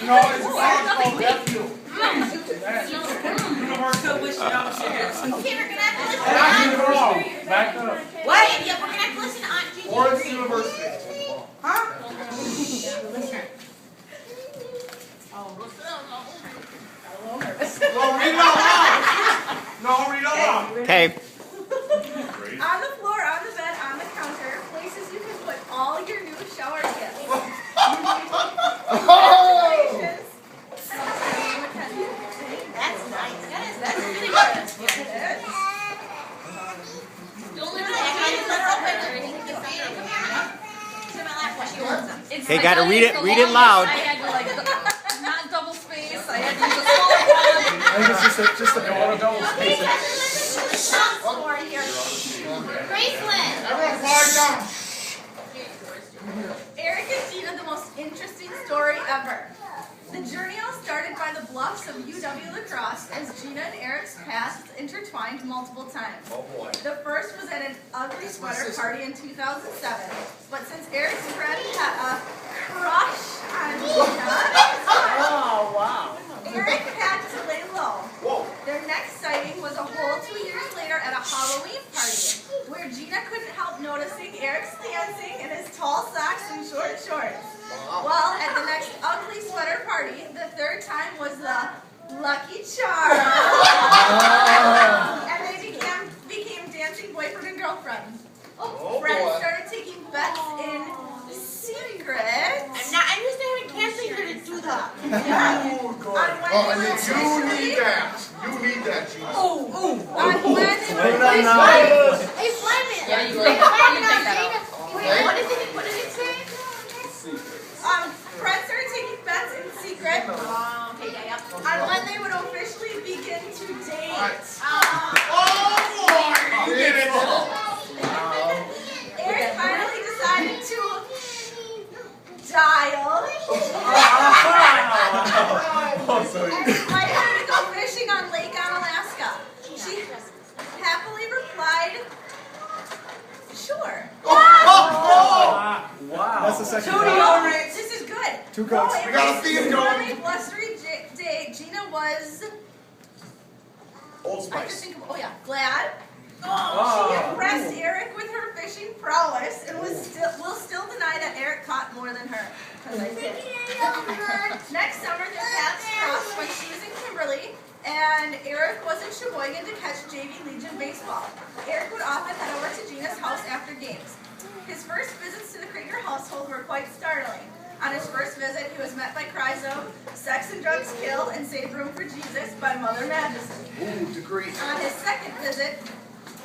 No, it's called nephew. So wish y'all shares. Okay, we're gonna have to listen. Back up. What? Yeah, we're gonna have to listen to Aunt Gina. Forest University. Huh? No, read it out loud. No, read it out loud. Okay. On the floor, on the bed, on the counter, places you can put all your new shower gifts. Congratulations. That's nice. That's really good. Don't leave it open. Okay, gotta read it loud. I had to like not double space. I had to use a smaller font. I think it's just a double space. Graceland. Everyone quiet down. Eric and Gina, the most interesting story ever. The journey all started by the bluffs of UW La Crosse as Gina and Eric's paths intertwined multiple times. Oh boy. The first was at an ugly sweater party in 2007, but since Eric's friend had a crush on Gina, Oh, wow. Eric had to lay low. Whoa. Their next sighting was a whole 2 years later at a Halloween party, where Gina couldn't help noticing Eric's dancing in his tall socks and short shorts. Well, at the next ugly sweater party, the third time was the Lucky Charm. And they became dancing boyfriend and girlfriend. Friends started taking bets in secret. I'm used to having cancer here to do that. Oh, good. On when You need that. You need that, Gina. On when they Put it were on now. Hey, Fleming. Yeah, you Hey, take Fleming, that Gina. out. Wait, what did it say? friends started taking bets in secret Okay, yeah. on when they would officially begin to date. Oh boy! You did it. Eric finally decided to dial and invite her to go fishing on Lake Onalaska. She happily replied, "Sure." Wow. That's the second This is good. Two coats. We got a theme going. On a blustery day, Gina was, Old I just Spice. think of, glad. She impressed Eric with her fishing prowess and will still deny that Eric caught more than her. Because I did. Next summer, their paths crossed when she was in Kimberly and Eric was in Sheboygan to catch JV Legion baseball. Eric would often head over to Gina's house after games. His first visits to the Krieger household were quite startling. On his first visit, he was met by cries of "Sex and drugs kill and save room for Jesus" by Mother Majesty. Ooh, degree. On his second visit,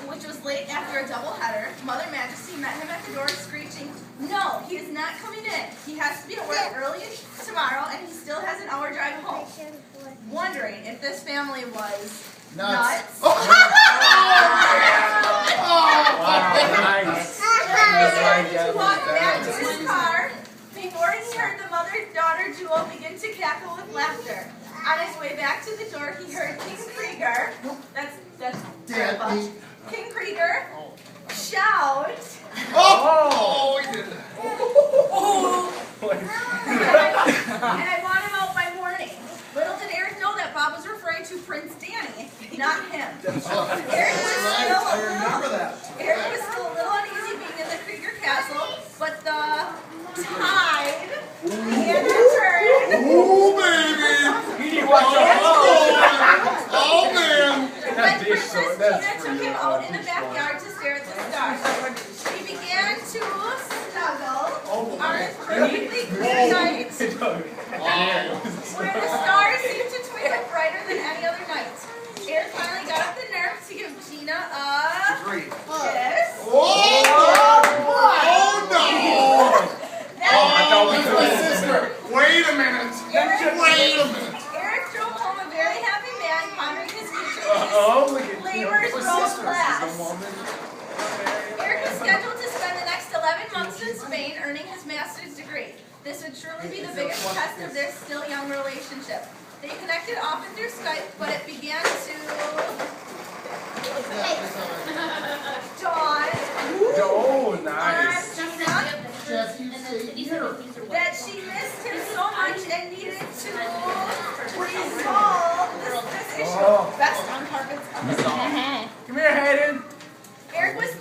which was late after a doubleheader, Mother Majesty met him at the door screeching, "No, he is not coming in. He has to be at work early tomorrow and he still has an hour drive home." Wondering if this family was nuts. To walk back to his car before he heard the mother-daughter duo begin to cackle with laughter. On his way back to the door, he heard King Krieger, that's Daddy. King Krieger, shout, Oh, he did that. and I want him out by morning. Little did Eric know that Bob was referring to Prince Danny, not him. Eric was still a little uneasy being in the Krieger castle, but the tide began to turn. Ooh, baby. Oh, man. When Princess Gina took him out in the backyard to stare at the stars, she began to snuggle on his perfectly clear night, where the stars seemed to twinkle brighter than any other night. Eric finally got up the nerve to give Gina a kiss. Oh, no. That Sister, wait a minute. Wait a minute. Eric drove home a very happy man, pondering his future with his labor's road class. Eric was scheduled to spend the next 11 months in Spain earning his master's degree. This would truly be the biggest test of their still young relationship. They connected often through Skype, but it began to dawn Oh, nice. that she missed him so much and needed to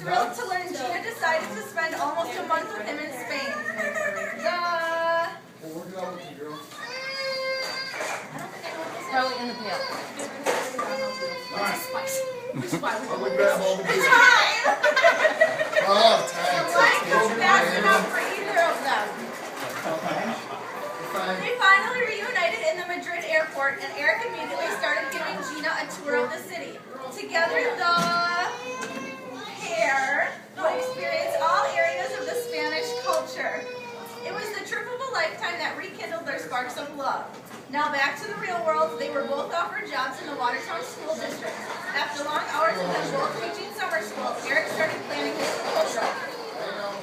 thrilled to learn Gina decided to spend almost a month with him in Spain. We'll work it out with you, girl. Probably in the pail. Nice. Spicy. Which is why we I'll grab all the beer. Time! Oh, The thanks. light was fast enough for either of them. Fine. They finally reunited in the Madrid airport, and Eric immediately started giving Gina a tour of the city. Together, the pair would experience all areas of the Spanish culture. It was the trip of a lifetime that rekindled their sparks of love. Now back to the real world, they were both offered jobs in the Watertown School District. After long hours of them both teaching summer school, Eric started planning his proposal.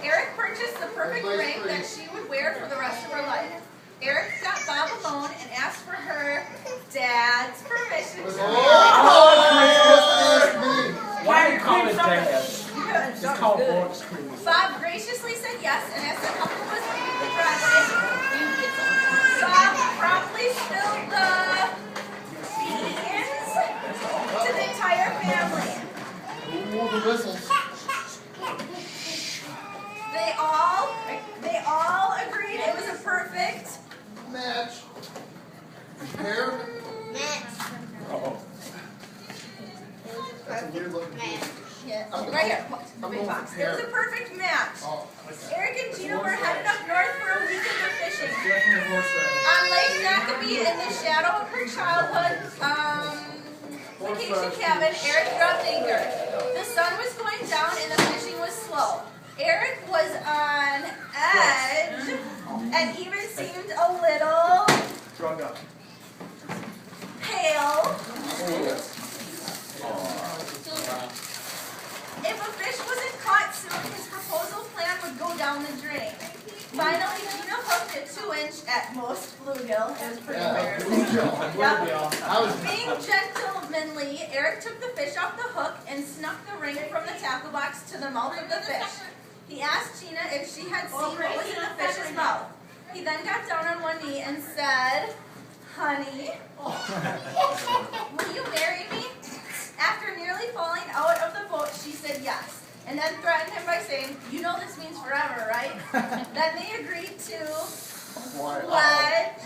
Eric purchased the perfect ring that she would wear for the rest of her life. Eric got Bob alone and asked for her dad's permission to Why do you call it dad? marry. It's called orange cream. Bob graciously said yes, and as the couple was leaving the driveway, Bob promptly spilled the beans to the entire family. Ooh, the whistles. They all agreed it was a perfect Match. Hair. Oh. That's a weird looking piece. yes, right here. Big box. It was a perfect match. Oh, Eric and Gina were headed up north for a weekend of fishing. Definitely horse ride. On Lake Nacabee, in the shadow of her childhood vacation cabin, Eric dropped anchor. The sun was going down and the fishing was slow. Eric was on edge and even seemed a little Drug up. pale. Oh, yes. If a fish wasn't caught soon, his proposal plan would go down the drain. Finally, Gina hooked a 2-inch at most bluegill. It was pretty rare. Yep. Being gentlemanly, Eric took the fish off the hook and snuck the ring from the tackle box to the mouth of the fish. He asked Gina if she had seen what was in the fish's mouth. He then got down on one knee and said, "Honey, will you marry me?" After nearly falling out of the boat, she said yes, and then threatened him by saying, "You know this means forever, right?" Then they agreed to pledge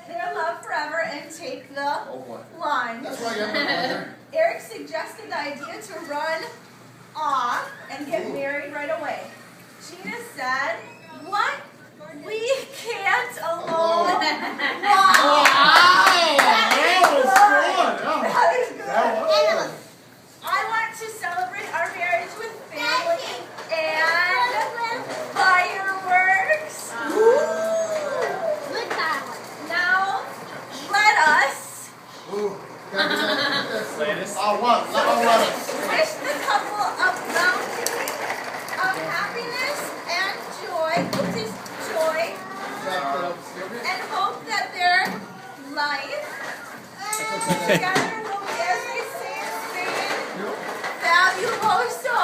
their love forever and take the line. That's why I got my brother. Eric suggested the idea to run off and get married right away. Gina said, "What? We can't alone." Wow! That is good. I want to celebrate our marriage with family and fireworks. Now, let us Ooh. wish the couple of bounty, of happiness and joy, and hope that their life together will be, as they say in Spain, fabuloso.